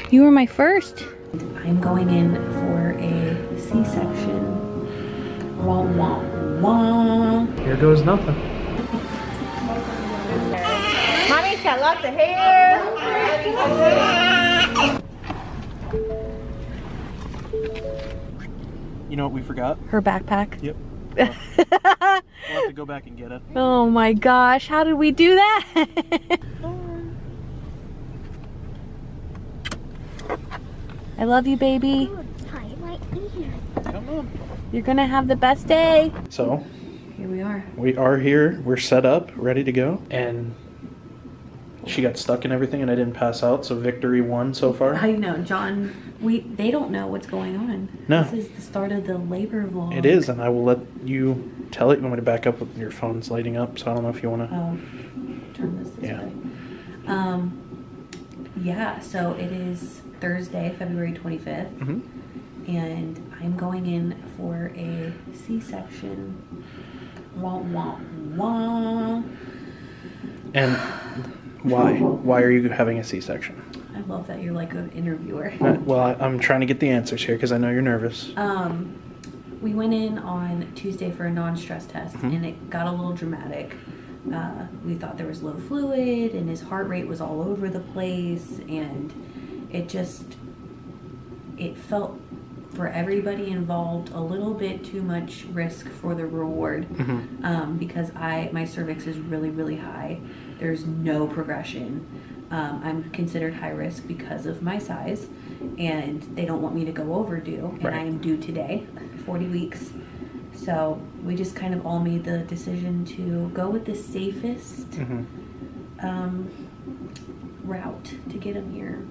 You were my first. I'm going in for a C-section. Wah, wah, wah. Here goes nothing. Mommy's got lots of hair. You know what we forgot? Her backpack. Yep. We'll have to go back and get it. Oh my gosh, how did we do that? I love you, baby. Come on. You're gonna have the best day. So, Here we are. we are here. We're set up, ready to go. And she got stuck in everything and I didn't pass out, so victory won so far. I know, John. They don't know what's going on. No. This is the start of the labor vlog. It is, and I will let you tell it. You want me to back up with your phone's lighting up, so I don't know if you want to. Oh, turn this Yeah. way. Yeah, so it is Thursday, February 25th, Mm-hmm. and I'm going in for a C-section. Wah, wah, wah. And why? Why are you having a C-section? I love that you're like an interviewer. Well, I'm trying to get the answers here because I know you're nervous. We went in on Tuesday for a non-stress test, Mm-hmm. and it got a little dramatic. We thought there was low fluid, and his heart rate was all over the place, and it felt for everybody involved a little bit too much risk for the reward. Mm-hmm. Because my cervix is really, really high. There's no progression. I'm considered high risk because of my size, and they don't want me to go overdue, and Right. I am due today, 40 weeks. So we just kind of all made the decision to go with the safest Mm-hmm. route to get him here.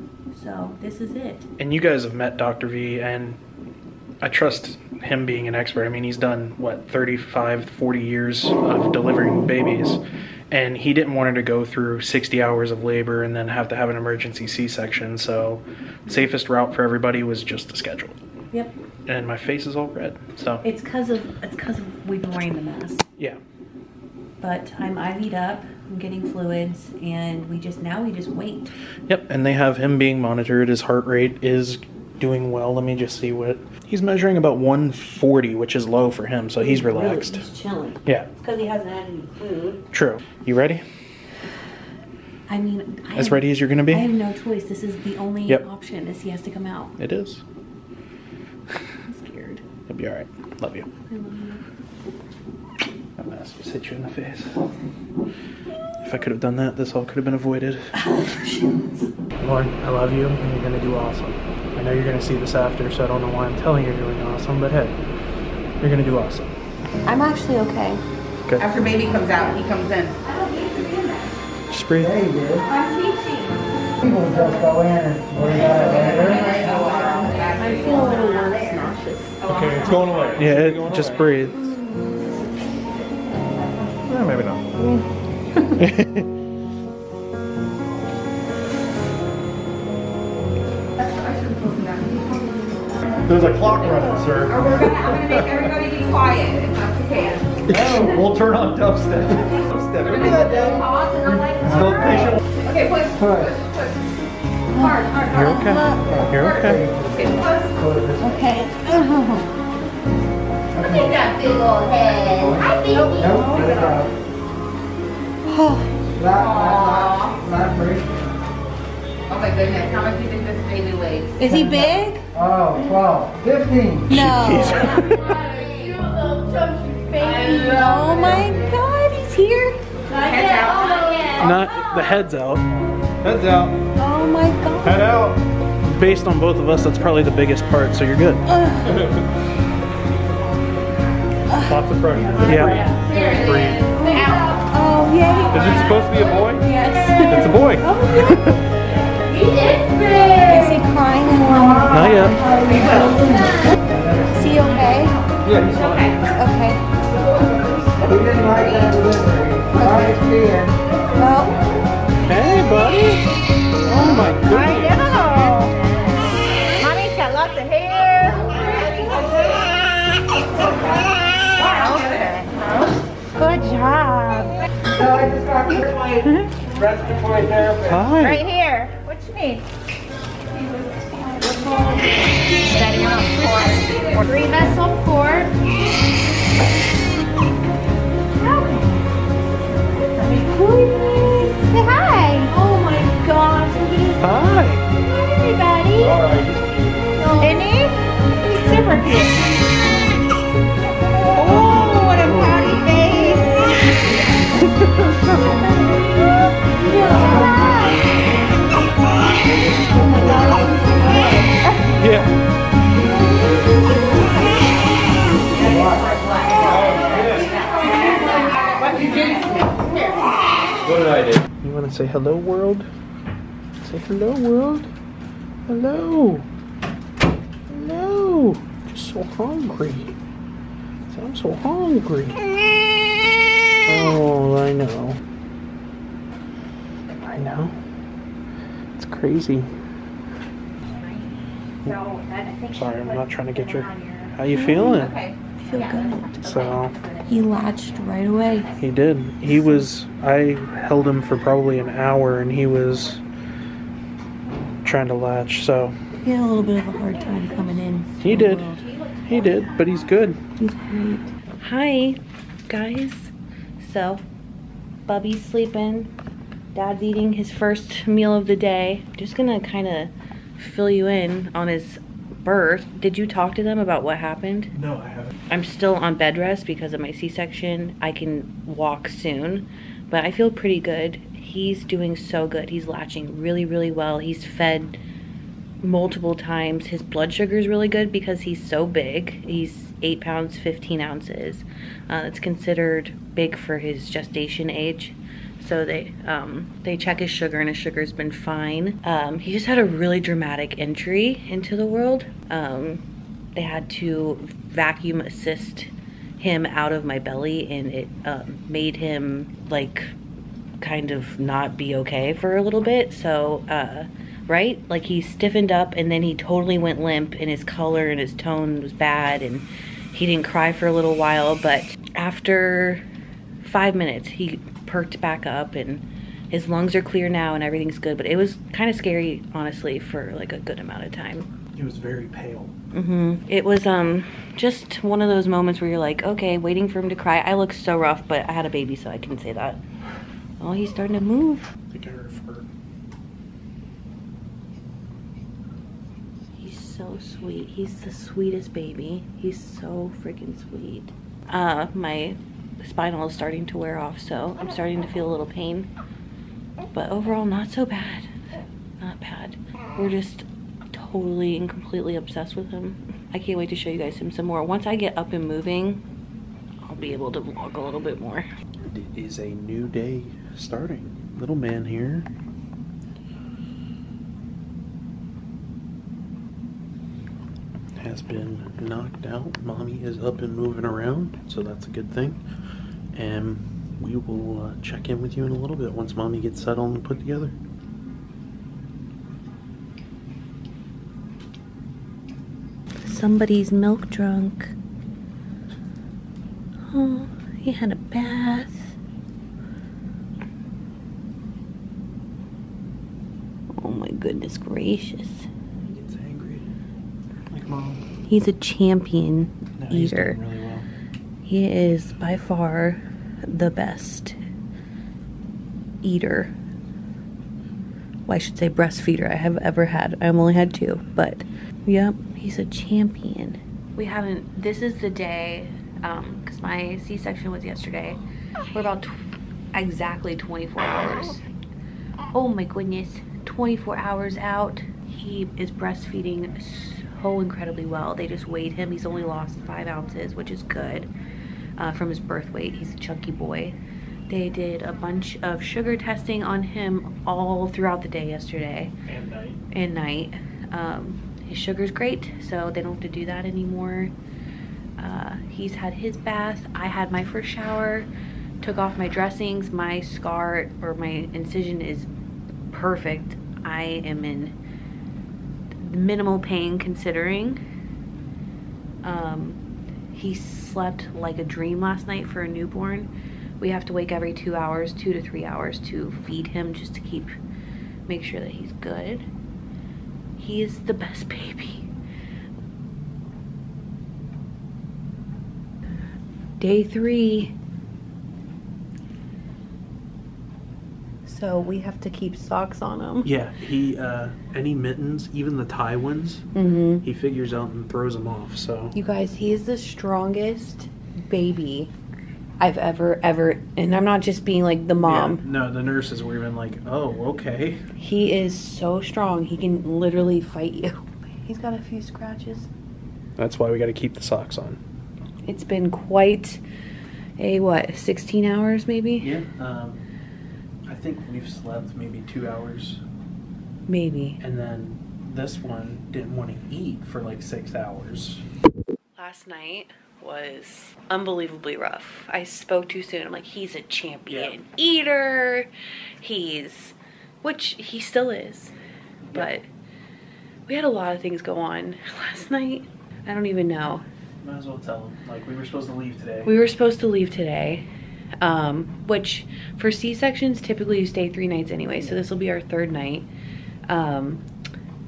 So this is it. And you guys have met Dr. V, and I trust him being an expert. I mean, he's done, what, 35, 40 years of delivering babies. And he didn't want her to go through 60 hours of labor and then have to have an emergency C-section. So safest route for everybody was just to schedule. Yep. And my face is all red. So It's because of we've been wearing the mask. yeah. But I'm IV'd up. I'm getting fluids, and we just wait. Yep. And they have him being monitored. His heart rate is doing well. Let me just see what he's measuring, about 140, which is low for him. So he's relaxed. Really, he's chilling. Yeah. It's because he hasn't had any food. True. You ready? I mean, As ready as you're gonna be? I have no choice. This is the only Yep. option. Is he has to come out. It is. I'm scared. You'll be all right. Love you. I love you. That mask just hit you in the face. If I could have done that, this all could have been avoided. Lauren, I love you, and you're gonna do awesome. I know you're gonna see this after, so I don't know why I'm telling you you're doing awesome, but hey, you're gonna do awesome. I'm actually okay. Good. After baby comes out, he comes in. Just breathe. I'm teaching. People just go in and worry about it later. I feel a little nauseous. Okay, it's going away. Yeah, just breathe. Eh, maybe not. There's a clock running, sir. I'm gonna make everybody be quiet if that's okay. We'll turn on dubstep. Dubstep. Pause and I'm like, Still patient. okay, push. Hard. You're okay. You're okay. Okay, push. Okay. Look at that big old head. Hi, baby. Nope, get it out. Not free. Oh my goodness, how much do you think this baby weighs? Is he big? Oh, 12, 15. No. You little chunky baby. Oh my God, he's here. Heads out. Not the head's out. Heads out. Oh my God. Head out. Based on both of us, that's probably the biggest part, so you're good. Lots of pressure. Yeah. Breathe. Oh yeah. Is it supposed to be a boy? Yes. It's a boy. He is big. Is he crying anymore? Not yet. Is he okay? Yeah, he's fine. Okay. We didn't like that delivery. Sorry, Ian. Well, Hey, buddy. Oh my goodness. Mommy's got lots of hair. good job. So I just got my respiratory therapist. Hi. Right here. What you need? Setting up for 3 vessel port. Say hi. Oh my gosh. Look at his. Hi. Hi, everybody. Isn't he? He's super cute. Oh, what a pouty face. Yeah. What did I do? You want to say hello, world? Say hello, world. Hello. Hello. Just so hungry. I'm so hungry. Oh, I know. I know. It's crazy. Sorry, I'm not trying to get your... How you feeling? I feel good. So, He latched right away. he did. He was... I held him for probably an hour and he was trying to latch, so... He had a little bit of a hard time coming in. He did. He did, but he's good. He's great. Hi, guys. So, Bubby's sleeping. Dad's eating his first meal of the day. Just gonna kind of fill you in on his birth. Did you talk to them about what happened? No, I haven't. I'm still on bed rest because of my C-section. I can walk soon, but I feel pretty good. He's doing so good. He's latching really, really well. He's fed multiple times. His blood sugar is really good because he's so big. He's 8 pounds 15 ounces. It's considered big for his gestation age. So they check his sugar and his sugar's been fine. He just had a really dramatic entry into the world. They had to vacuum assist him out of my belly, and it made him like kind of not be okay for a little bit. So right, like he stiffened up and then he totally went limp, and his color and his tone was bad, and he didn't cry for a little while, but after 5 minutes he perked back up and his lungs are clear now and everything's good. But it was kind of scary, honestly, for like a good amount of time. He was very pale. It was just one of those moments where you're like, okay, waiting for him to cry. I look so rough, but I had a baby, so I can say that. Oh, he's starting to move. I think I heard a fart. He's so sweet. He's the sweetest baby. He's so freaking sweet. My spinal is starting to wear off, so I'm starting to feel a little pain. But overall, not so bad. Not bad. We're just totally and completely obsessed with him. I can't wait to show you guys him some more. Once I get up and moving, I'll be able to vlog a little bit more. It is a new day starting. Little man here. Has been knocked out. Mommy is up and moving around, so that's a good thing. And we will check in with you in a little bit once Mommy gets settled and put together. Somebody's milk drunk. Oh, he had a bath. Oh my goodness gracious. He gets angry. Like Mom. He's a champion No, he's eater. doing really well. He is by far the best eater. Well, I should say breastfeeder I have ever had. I've only had 2, but yep, he's a champion. We haven't, this is the day, because my C-section was yesterday. We're about exactly 24 hours. Oh my goodness, 24 hours out. He is breastfeeding so incredibly well. They just weighed him. He's only lost 5 ounces, which is good from his birth weight. He's a chunky boy. They did a bunch of sugar testing on him all throughout the day yesterday. And night. His sugar's great, so they don't have to do that anymore. He's had his bath. I had my first shower, took off my dressings. My scar, or my incision, is perfect. I am in minimal pain considering. He slept like a dream last night for a newborn. We have to wake every 2 hours, 2 to 3 hours, to feed him just to make sure that he's good. He is the best baby. Day 3. So we have to keep socks on him. Yeah, he any mittens, even the tie ones, he figures out and throws them off. So You guys, he is the strongest baby I've ever, and I'm not just being like the mom. Yeah, no, the nurses were even like, oh, okay. He is so strong. He can literally fight you. He's got a few scratches. That's why we got to keep the socks on. It's been quite a, what, 16 hours maybe? Yeah, I think we've slept maybe 2 hours. Maybe. And then this one didn't want to eat for like 6 hours. Last night was unbelievably rough. I spoke too soon. I'm like, he's a champion eater. Which he still is. But we had a lot of things go on last night. I don't even know. Might as well tell him. Like, we were supposed to leave today. We were supposed to leave today. Which for C-sections, typically you stay 3 nights anyway. So this will be our 3rd night.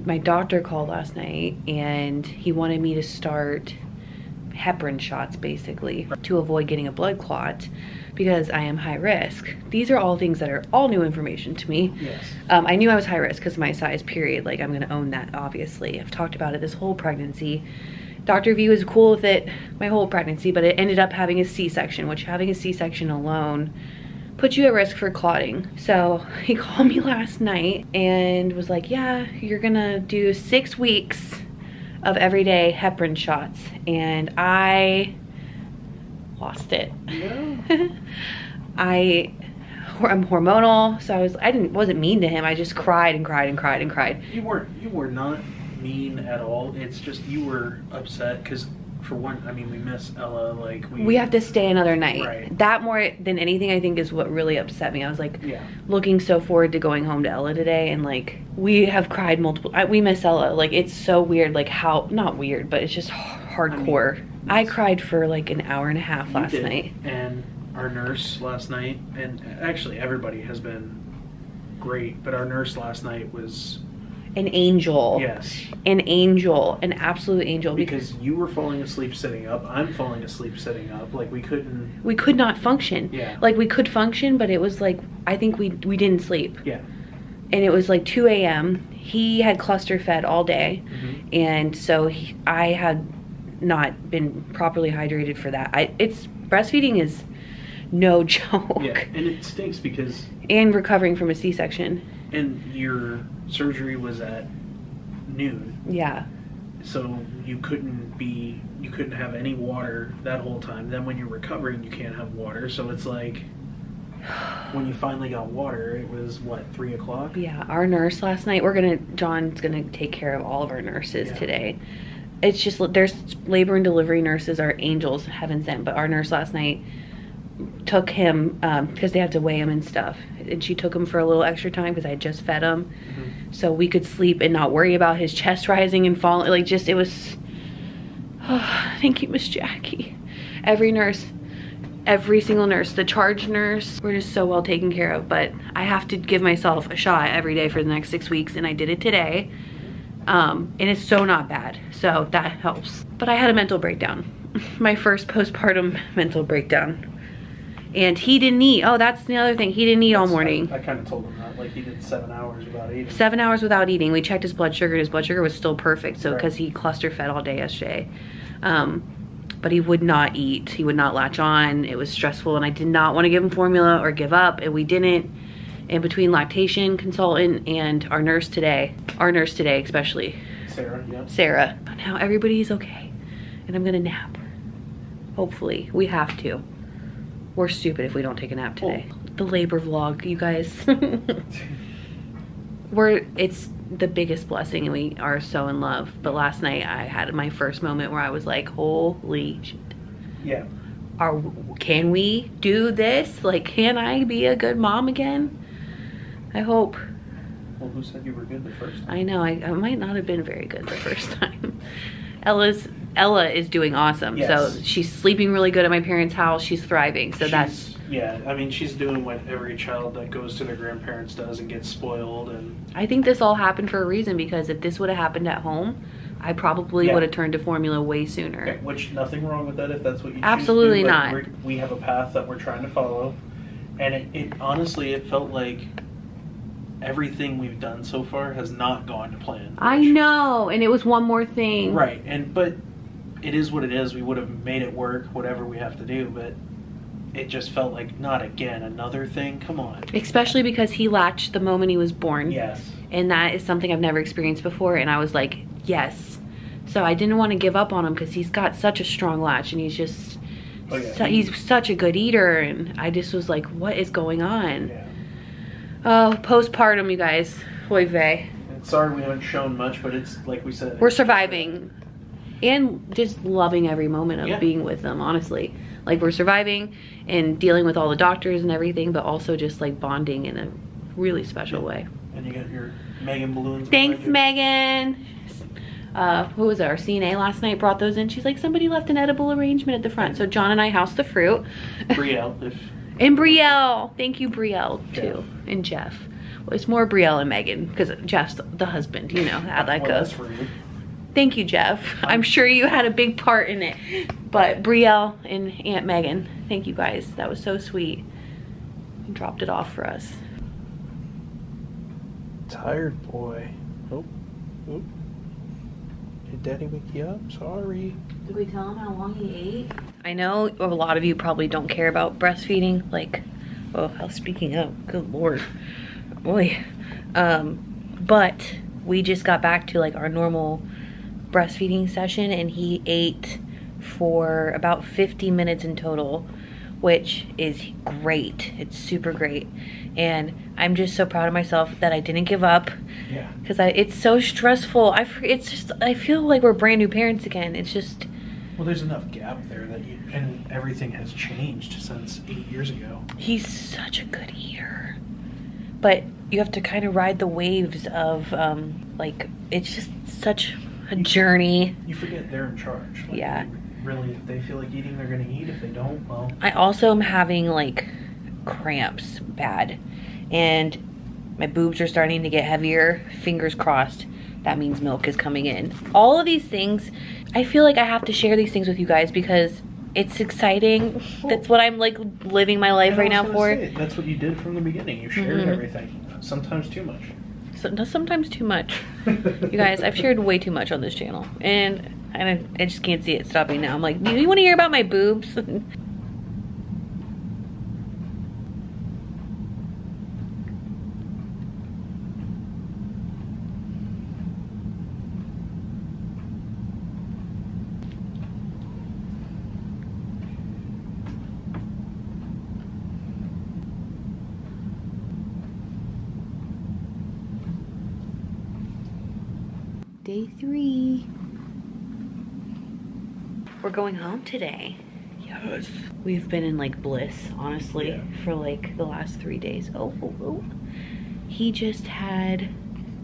My doctor called last night and he wanted me to start heparin shots basically to avoid getting a blood clot because I am high risk. These are all things that are all new information to me. Yes. I knew I was high risk because of my size, period. Like, I'm gonna own that, obviously. I've talked about it this whole pregnancy. Dr. V was cool with it my whole pregnancy, but it ended up having a C-section, which having a C-section alone puts you at risk for clotting. So he called me last night and was like, yeah, you're gonna do 6 weeks of everyday heparin shots. And I lost it. Yeah. I'm hormonal, so I wasn't mean to him. I just cried and cried and cried and cried. You were not mean at all. It's just you were upset because, for one, I mean, we miss Ella. Like, we have to stay another night. Right. That more than anything, I think, is what really upset me. I was like, Yeah. looking so forward to going home to Ella today, and like, we have cried multiple. We miss Ella. Like, it's so weird. Like, how, not weird, but it's just hardcore. I cried for like an hour and a half last night. And our nurse last night, and actually everybody has been great, but our nurse last night was an angel. Yes. An angel. An absolute angel. Because you were falling asleep sitting up. I'm falling asleep sitting up. Like, we could not function. Yeah. Like, we could function, but it was like, I think we didn't sleep. Yeah. And it was like 2 a.m. He had cluster fed all day. And so I had not been properly hydrated for that. Breastfeeding is no joke. Yeah, and it stinks because... And recovering from a C-section. And your surgery was at noon. Yeah. So you couldn't have any water that whole time. Then when you're recovering, you can't have water. So it's like, when you finally got water, it was, what, 3 o'clock? Yeah, our nurse last night, John's gonna take care of all of our nurses today. It's just, there's labor and delivery nurses are angels, heaven sent, but our nurse last night took him, because they had to weigh him and stuff, and she took him for a little extra time because I had just fed him, so we could sleep and not worry about his chest rising and falling. Like, just, it was, thank you, Miss Jackie. Every single nurse, the charge nurse, we're just so well taken care of. But I have to give myself a shot every day for the next 6 weeks, and I did it today. And it's so not bad, so that helps. But I had a mental breakdown. My first postpartum mental breakdown. And he didn't eat. Oh, that's the other thing. He didn't eat all morning. I kind of told him that. Like, he did 7 hours without eating. 7 hours without eating. We checked his blood sugar. His blood sugar was still perfect. So, because he cluster fed all day yesterday. But he would not eat. He would not latch on. It was stressful, and I did not want to give him formula or give up, and we didn't. And between lactation consultant and our nurse today especially, Sarah, yeah. Sarah, now everybody's okay, and I'm gonna nap. Hopefully, we have to. We're stupid if we don't take a nap today. Oh. The labor vlog, you guys. It's the biggest blessing, and we are so in love. But last night I had my first moment where I was like, holy shit. Yeah. Can we do this? Like, can I be a good mom again? I hope. Well, who said you were good the first time? I know, I might not have been very good the first time. Ella is doing awesome. Yes. So she's sleeping really good at my parents' house. She's thriving. So Yeah, I mean, she's doing what every child that goes to their grandparents does and gets spoiled. And I think this all happened for a reason, because if this would have happened at home, I probably would have turned to formula way sooner. Okay, which, nothing wrong with that if that's what you Absolutely choose to do, not. but we have a path that we're trying to follow. And it honestly, it felt like everything we've done so far has not gone to plan. I know, and it was one more thing. Right, but it is what it is. We would have made it work, whatever we have to do, but it just felt like, not again, another thing, come on. Especially because he latched the moment he was born. Yes. And that is something I've never experienced before, and I was like, yes. So I didn't want to give up on him because he's got such a strong latch, and he's just, he's such a good eater, and I just was like, what is going on? Yeah. Oh, postpartum, you guys. Oy vey. And sorry we haven't shown much, but it's like we said. We're surviving. And just loving every moment of being with them, honestly. Like, we're surviving and dealing with all the doctors and everything, but also just like bonding in a really special way. And you got your Megan balloons. Thanks, Megan. Who was it? Our CNA last night brought those in. She's like, somebody left an edible arrangement at the front. So John and I housed the fruit. Brielle. And Brielle. Thank you, Brielle, too. And Jeff. Well, it's more Brielle and Megan because Jeff's the husband. You know how that goes. That's rude. Thank you, Jeff. I'm sure you had a big part in it. But Brielle and Aunt Megan, thank you guys. That was so sweet. You dropped it off for us. Tired boy. Oh. Did Daddy wake you up? Sorry. Did we tell him how long he ate? I know a lot of you probably don't care about breastfeeding. Like, oh, speaking of, good Lord. Boy. But we just got back to like our normal breastfeeding session, and he ate for about 50 minutes in total, which is great. It's super great, and I'm just so proud of myself that I didn't give up. Yeah. Because it's so stressful. I feel like we're brand new parents again. It's just. Well, there's enough gap there that and everything has changed since 8 years ago. He's such a good eater, but you have to kind of ride the waves of like, it's just such a journey. You forget they're in charge. Like, yeah. Really, if they feel like eating, they're gonna eat. If they don't, well. I also am having like cramps bad, and my boobs are starting to get heavier. Fingers crossed. That means milk is coming in. All of these things, I feel like I have to share these things with you guys because it's exciting. That's what I'm like living my life right now for. That's what you did from the beginning. You shared everything. Sometimes too much. Sometimes too much. You guys, I've shared way too much on this channel, and I just can't see it stopping now. I'm like, do you want to hear about my boobs? Day 3. We're going home today. Yes. We've been in like bliss, honestly, for like the last 3 days. Oh. He just had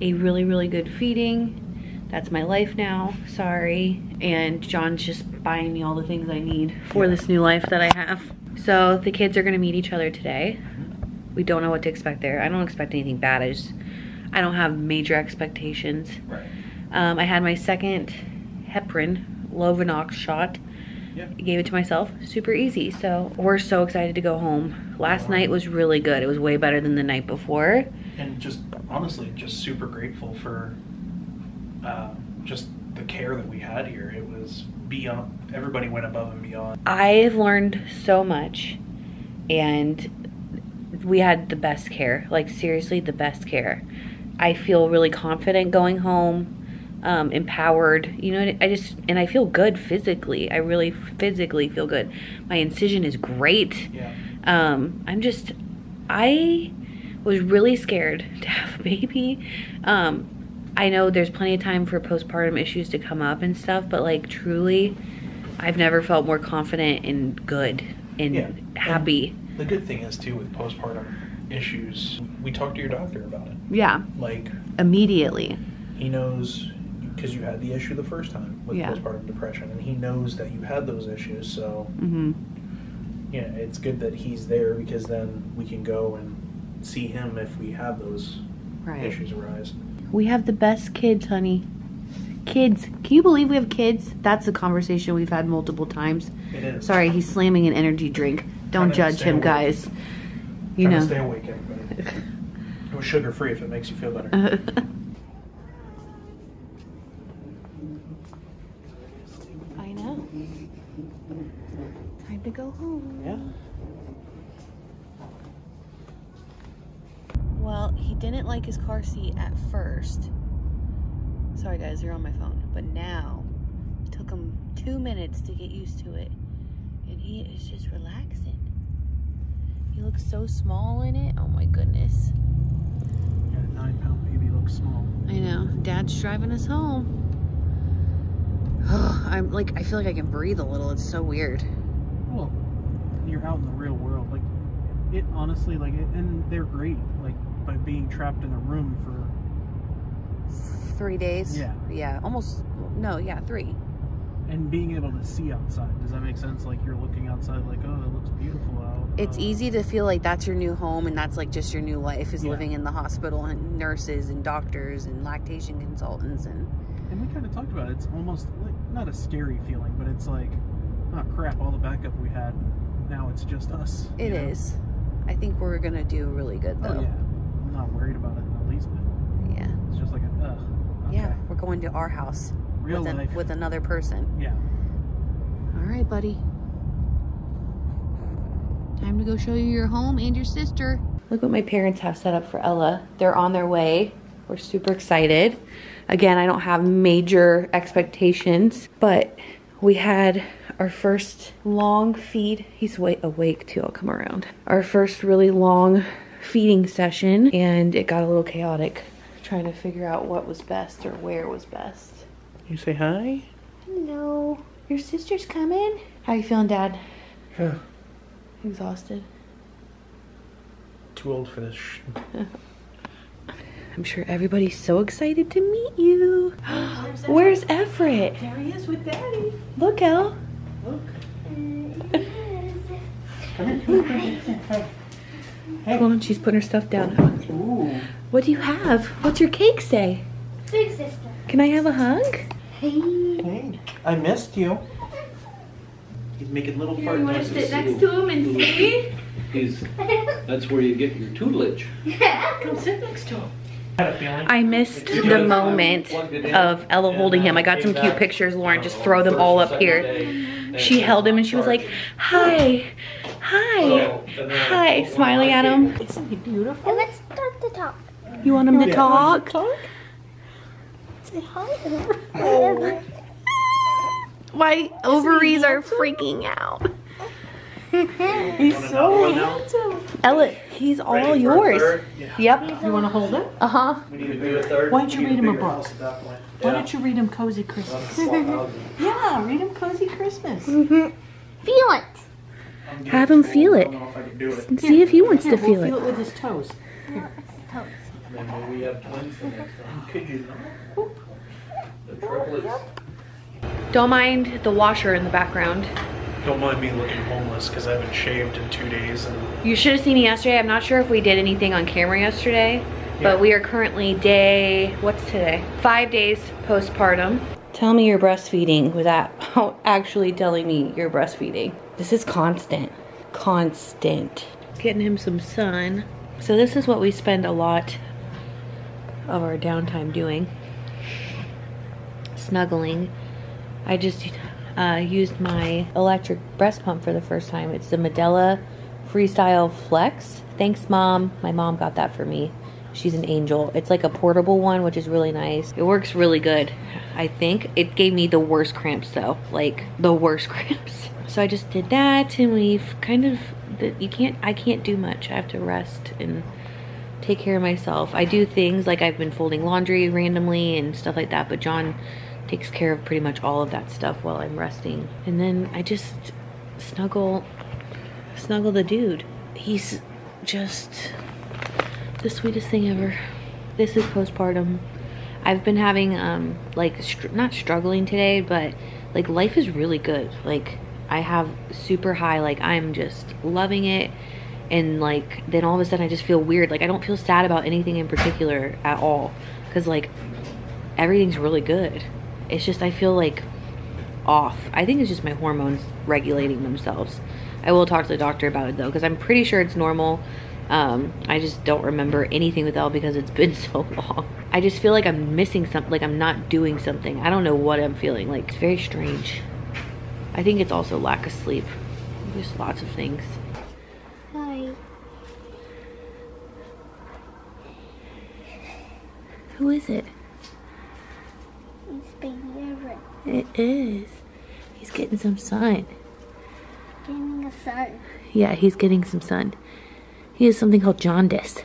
a really, really good feeding. That's my life now, sorry. And John's just buying me all the things I need for this new life that I have. So the kids are gonna meet each other today. We don't know what to expect there. I don't expect anything bad. I don't have major expectations. Right. I had my second heparin shot. Yep. I gave it to myself. Super easy. So we're so excited to go home. Last night was really good. It was way better than the night before. And just honestly, just super grateful for just the care that we had here. It was beyond. Everybody went above and beyond. I've learned so much, and we had the best care. Like, seriously, the best care. I feel really confident going home. Empowered, you know, I feel good physically. I really physically feel good. My incision is great. Yeah. I was really scared to have a baby. I know there's plenty of time for postpartum issues to come up and stuff, but like truly, I've never felt more confident and good and happy. And the good thing is too, with postpartum issues, we talked to your doctor about it. Yeah. Like immediately. He knows, because you had the issue the first time with postpartum depression, and he knows that you had those issues, so yeah, it's good that he's there because then we can go and see him if we have those issues arise. We have the best kids, honey. Kids. Can you believe we have kids? That's a conversation we've had multiple times. It is. Sorry, he's slamming an energy drink. Don't judge him, guys. You know. Stay awake, everybody. It was sugar-free if it makes you feel better. I know. Time to go home. Yeah. Well, he didn't like his car seat at first. Sorry guys, you're on my phone. But now, it took him 2 minutes to get used to it. And he is just relaxing. He looks so small in it. Oh my goodness. Yeah, 9-pound baby looks small. I know. Dad's driving us home. I'm like, I feel like I can breathe a little. It's so weird. Well, you're out in the real world. Like, it honestly, like, and they're great. Like, by being trapped in a room for 3 days? Yeah. Yeah, almost, no, yeah, 3. And being able to see outside. Does that make sense? Like, you're looking outside like, oh, it looks beautiful out. It's easy to feel like that's your new home and that's like just your new life is living in the hospital and nurses and doctors and lactation consultants and we kind of talked about it. It's almost like not a scary feeling, but it's like, oh crap, all the backup we had, now it's just us. It is. I think we're gonna do really good though. Oh yeah. I'm not worried about it in the least bit. Yeah. It's just like a, okay. Yeah, we're going to our house. Real life. With another person. Yeah. All right, buddy. Time to go show you your home and your sister. Look what my parents have set up for Ella. They're on their way. We're super excited. Again, I don't have major expectations, but we had our first long feed. He's awake too, I'll come around. Our first really long feeding session, and it got a little chaotic trying to figure out what was best or where was best. You say hi? Hello. Your sister's coming? How you feeling, Dad? Exhausted? Too old for this. I'm sure everybody's so excited to meet you. Where's Everett? There he is with Daddy. Look, Elle. Look. Hold on, she's putting her stuff down. Ooh. What do you have? What's your cake say? Big sister. Can I have a hug? Hey, I missed you. He's making little fart You want to noises. sit next to him and see? That's where you get your tutelage. Yeah, come sit next to him. I missed the moment of Ella holding him. I got some cute pictures. Lauren, just throw them all up here. She held him and she was like, hi, hi, hi, smiling at him. Isn't he beautiful? Let's start to talk. You want him to talk? Say hi. My ovaries are freaking out. He's so handsome. Ella, he's all yours. Yep. You want to hold it? Uh-huh. We need to do a third. Why don't you read him a book? At that point. Why don't you read him Cozy Christmas? Yeah, read him Cozy Christmas. Feel it. Have him feel it. I don't know if I can do it. And see if he wants to We'll feel feel it. it with his toes. Then we have twins the next time. Could you know? The triplets. Don't mind the washer in the background. Don't mind me looking homeless because I haven't shaved in 2 days. And You should have seen me yesterday. I'm not sure if we did anything on camera yesterday, but we are currently what's today? 5 days postpartum. Tell me you're breastfeeding without actually telling me you're breastfeeding. This is constant. Constant. Getting him some sun. So this is what we spend a lot of our downtime doing. Snuggling. I just used my electric breast pump for the first time. It's the Medela Freestyle Flex. Thanks, Mom. My mom got that for me. She's an angel. It's like a portable one, which is really nice. It works really good, I think. It gave me the worst cramps though, like the worst cramps. So I just did that, and we've kind of, I can't do much. I have to rest and take care of myself. I do things like I've been folding laundry randomly and stuff like that, but John takes care of pretty much all of that stuff while I'm resting. And then I just snuggle the dude. He's just the sweetest thing ever. This is postpartum. I've been having like not struggling today, but like life is really good. Like I have super high, like I'm just loving it. And like, then all of a sudden I just feel weird. Like I don't feel sad about anything in particular at all. Cause like everything's really good. It's just, I feel like off. I think it's just my hormones regulating themselves. I will talk to the doctor about it though, because I'm pretty sure it's normal. I just don't remember anything with Elle because it's been so long. I just feel like I'm missing something, like I'm not doing something. I don't know what I'm feeling, like it's very strange. I think it's also lack of sleep. There's lots of things. Hi. Who is it? It's baby Everett. It is. He's getting some sun. Getting a sun. Yeah, he's getting some sun. He has something called jaundice.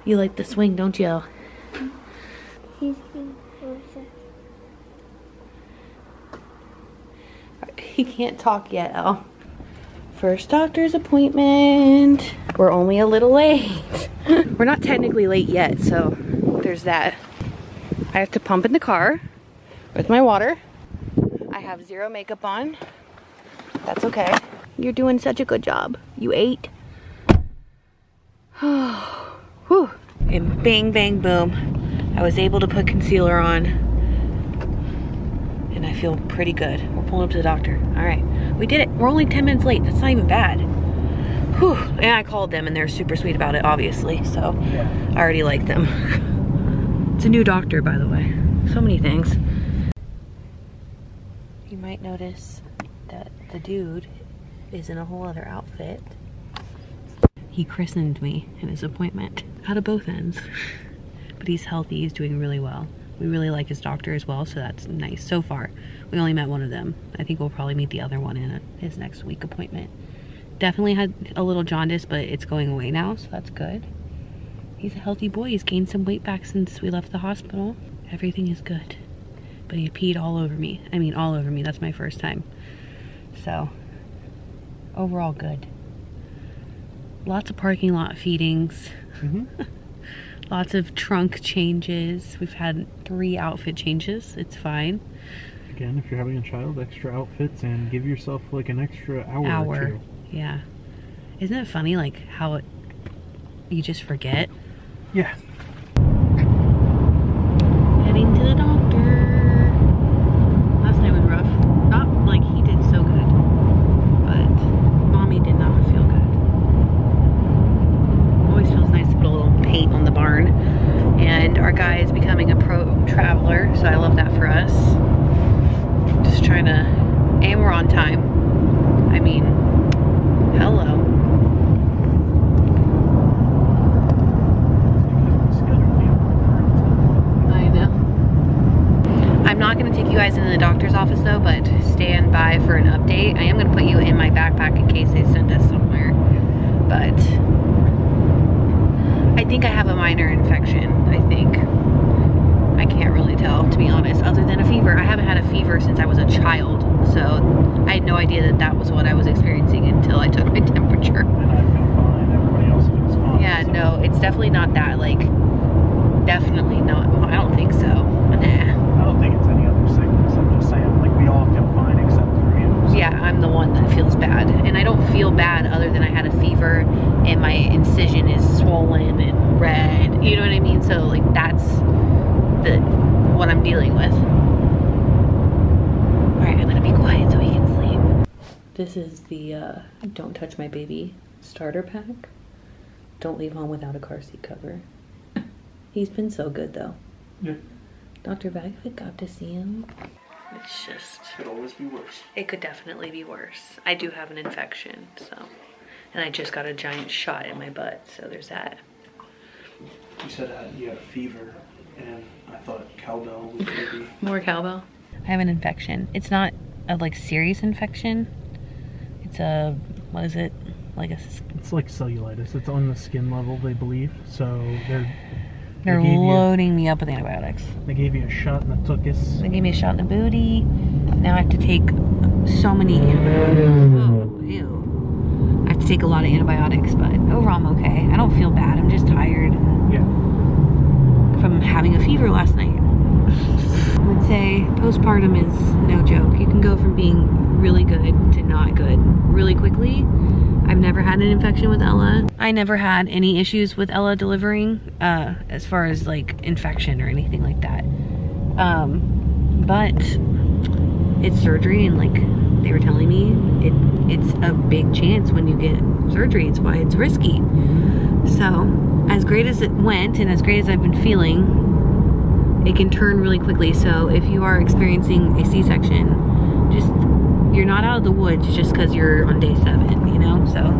You like the swing, don't you? He's getting closer. He can't talk yet, Elle. First doctor's appointment. We're only a little late. We're not technically late yet, so there's that. I have to pump in the car with my water. I have zero makeup on. That's okay. You're doing such a good job. You ate. Whew. And bang, bang, boom. I was able to put concealer on. And I feel pretty good. We're pulling up to the doctor. All right, we did it. We're only 10 minutes late. That's not even bad. Whew. And I called them and they're super sweet about it, obviously. So yeah. I already like them. It's a new doctor, by the way. So many things. You might notice that the dude is in a whole other outfit. He christened me in his appointment. Out of both ends. But he's healthy, he's doing really well. We really like his doctor as well, so that's nice. So far, we only met one of them. I think we'll probably meet the other one in his next week appointment. Definitely had a little jaundice, but it's going away now, so that's good. He's a healthy boy. He's gained some weight back since we left the hospital. Everything is good. But he peed all over me. I mean, all over me. That's my first time. So, overall good. Lots of parking lot feedings. Lots of trunk changes. We've had 3 outfit changes. It's fine. Again, if you're having a child, extra outfits, and give yourself like an extra hour or 2. Yeah. Isn't it funny like how you just forget? Yeah. Heading to the doctor. Last night was rough. Not like he did so good, but mommy did not feel good. Always feels nice to put a little paint on the barn. And our guy is becoming a pro traveler, so I love that for us. Just trying to, and we're on time. I mean, hello. I know. I'm not going to take you guys into the doctor's office though, but stand by for an update. I am going to put you in my backpack in case they send us somewhere. But I think I have a minor infection, I think. I can't really tell, to be honest, other than a fever. I haven't had a fever since I was a child, so I had no idea that that was what I was experiencing until I took my temperature. And I feel fine. Everybody else feels fine. Yeah, no, it's definitely not that, like, definitely not. I don't think so. Nah. I don't think it's any other sickness. I'm just saying, like, we all feel fine except for you. So. Yeah, I'm the one that feels bad. And I don't feel bad other than I had a fever and my incision is swollen and red. You know what I mean? So, like, that's what I'm dealing with. Alright, I'm gonna be quiet so he can sleep. This is the Don't Touch My Baby starter pack. Don't leave home without a car seat cover. He's been so good though. Yeah. Dr. Bagford got to see him. It's just... Could always be worse. It could definitely be worse. I do have an infection, so... And I just got a giant shot in my butt, so there's that. You said you had a fever, and I thought cowbell was maybe... More cowbell? I have an infection. It's not a, like, serious infection. It's a... What is it? Like a... It's like cellulitis. It's on the skin level, they believe. So they're loading me up with antibiotics. They gave you a shot in the tuchus. They gave me a shot in the booty. Now I have to take so many antibiotics. Oh, ew. I have to take a lot of antibiotics, but overall I'm okay. I don't feel bad. I'm just tired. Yeah. From having a fever last night. I've been say postpartum is no joke. You can go from being really good to not good really quickly. I've never had an infection with Ella. I never had any issues with Ella delivering as far as like infection or anything like that. But it's surgery, and like they were telling me, it's a big chance when you get surgery. It's why it's risky. So as great as it went and as great as I've been feeling, it can turn really quickly. So if you are experiencing a C-section, you're not out of the woods just because you're on day 7, you know? So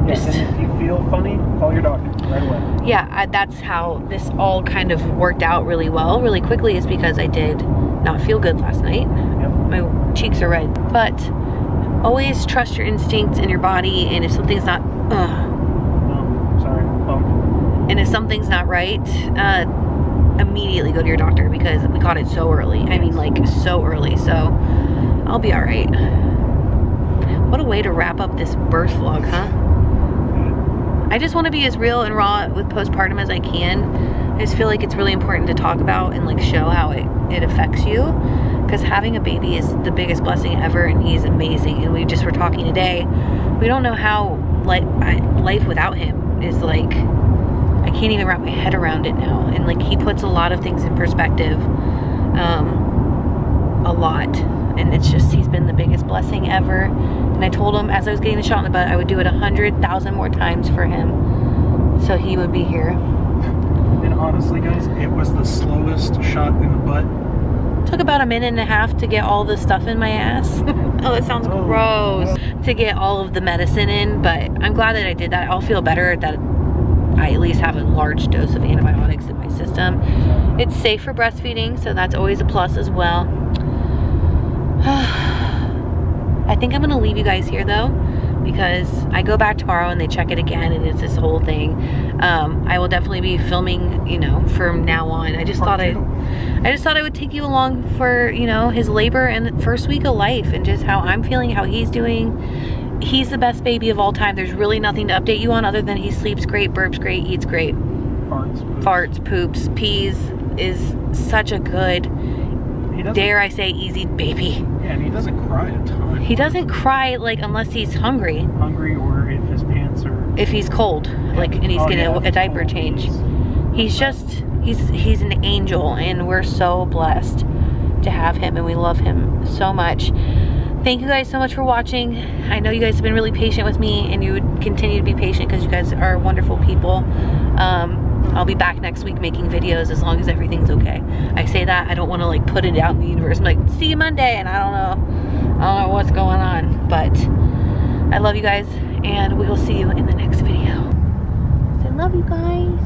Yes, and if you feel funny, call your doctor right away. Yeah, that's how this all kind of worked out really well, really quickly, is because I did not feel good last night. Yep. My cheeks are red. But always trust your instincts and your body, and if something's not, and if something's not right, immediately go to your doctor, because we caught it so early. I mean, like, so early. So I'll be all right. What a way to wrap up this birth vlog, huh? I just want to be as real and raw with postpartum as I can. I just feel like it's really important to talk about and like show how it affects you, because having a baby is the biggest blessing ever, and he's amazing. And we just were talking today, we don't know how life without him is like. I can't even wrap my head around it now. And like, he puts a lot of things in perspective, a lot. And it's just, he's been the biggest blessing ever. And I told him as I was getting the shot in the butt, I would do it 100,000 more times for him, so he would be here. And honestly, guys, it was the slowest shot in the butt. Took about 1.5 minutes to get all the stuff in my ass. Oh, that sounds gross. To get all of the medicine in, but I'm glad that I did that. I'll feel better that I at least have a large dose of antibiotics in my system. It's safe for breastfeeding, so that's always a plus as well. I think I'm gonna leave you guys here though, because I go back tomorrow and they check it again, and it's this whole thing. I will definitely be filming, you know, from now on. I just thought I would take you along for, you know, his labor and first week of life, and just how I'm feeling, how he's doing. He's the best baby of all time. There's really nothing to update you on other than he sleeps great, burps great, eats great. Farts, poops, pees, is such a good, dare I say, easy baby. Yeah, and he doesn't cry a ton. He doesn't cry, like, unless he's hungry. Hungry, or if his pants are... If he's cold, like, and he's getting a diaper change. He's just, he's an angel, and we're so blessed to have him, and we love him so much. Thank you guys so much for watching. I know you guys have been really patient with me, and you would continue to be patient because you guys are wonderful people. I'll be back next week making videos as long as everything's okay. I say that, I don't want to like put it out in the universe. I'm like, see you Monday, and I don't know what's going on, but I love you guys, and we will see you in the next video. So I love you guys.